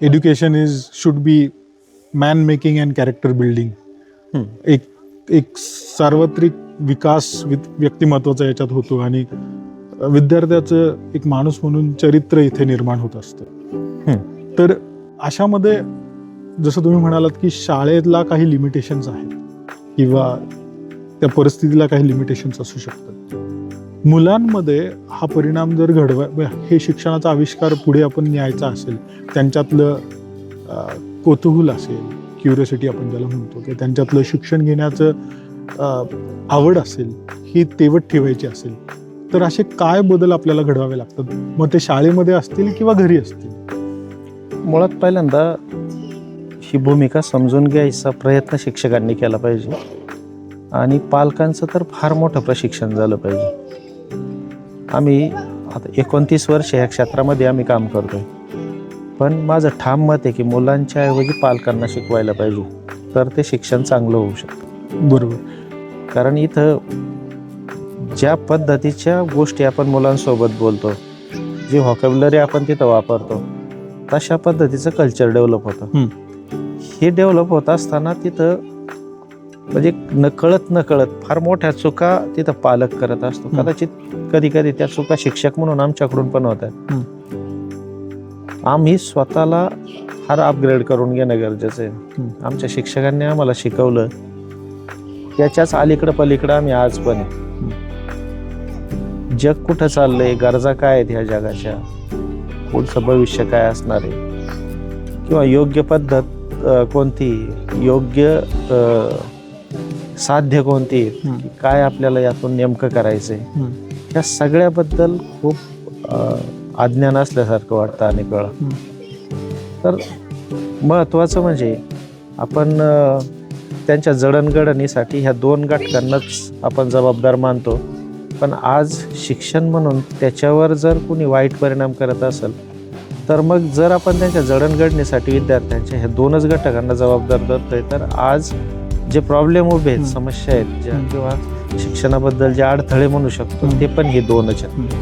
Education should be man making and character building. एक सार्वत्रिक विकास व्यक्तिमत्वाचा याच्यात होतो आणि विद्यार्थ्याचं एक माणूस म्हणून चरित्र इथे निर्माण होत असतं. तर अशामध्ये जसं तुम्ही म्हणालात की शाळेला काही लिमिटेशन्स आहेत किंवा त्या परिस्थितीला काही लिमिटेशन्स असू शकतात. मुलांमध्ये हा परिणाम जर हे शिक्षणाचा आविष्कार पुढे आपण न्यायचा असेल, त्यांच्यातलं कौतूहल असेल, क्युरियोसिटी आपण ज्याला म्हणतो, की त्यांच्यातलं शिक्षण घेण्याचं आवड असेल, ही तेवत ठेवायची असेल, तर असे काय बदल आपल्याला घडवावे लागतात? मग ते शाळेमध्ये असतील किंवा घरी असतील? मुळात पहिल्यांदा ही भूमिका समजून घ्यायचा प्रयत्न शिक्षकांनी केला पाहिजे आणि पालकांचं तर फार मोठं प्रशिक्षण झालं पाहिजे. आम्ही आता 29 वर्ष या क्षेत्रामध्ये आम्ही काम करतोय, पण माझं ठाम मत आहे की मुलांच्या ऐवजी पालकांना शिकवायला पाहिजे, तर ते शिक्षण चांगलं होऊ शकतं. बरोबर. कारण इथं ज्या पद्धतीच्या गोष्टी आपण मुलांसोबत बोलतो, जी व्हॉकॅब्युलरी आपण तिथं वापरतो, तशा पद्धतीचं कल्चर डेव्हलप होतं. हे डेव्हलप होत असताना तिथं म्हणजे नकळत फार मोठ्या चुका तिथं पालक करत असतो. कदाचित कधी कधी त्या चुका शिक्षक म्हणून आमच्याकडून पण होतात. आम्ही स्वतःला फार अपग्रेड करून घेणं गरजेचं आहे. आमच्या शिक्षकांनी आम्हाला शिकवलं, त्याच्याच अलीकडं पलीकडं आम्ही आज पण आहे. जग कुठं चाललंय, गरजा काय आहेत ह्या जगाच्या, पुढचं भविष्य काय असणार आहे, किंवा योग्य पद्धत कोणती, योग्य साध्य कोणती, काय आपल्याला यातून नेमकं करायचंय, या सगळ्याबद्दल खूप अज्ञान असल्यासारखं वाटतं अनेक वेळा. तर महत्त्वाचं म्हणजे आपण त्यांच्या जडणघडणीसाठी ह्या 2 घटकांनाच आपण जबाबदार मानतो. पण आज शिक्षण म्हणून त्याच्यावर जर कोणी वाईट परिणाम करत असेल, तर मग जर आपण त्यांच्या जडणघडणीसाठी विद्यार्थ्यांच्या ह्या 2च घटकांना जबाबदार धरतोय, तर आज जे प्रॉब्लेम उभे आहेत, समस्या आहेत ज्या, किंवा शिक्षणाबद्दल जे अडथळे म्हणू शकतो, ते पण हे 2च आहेत.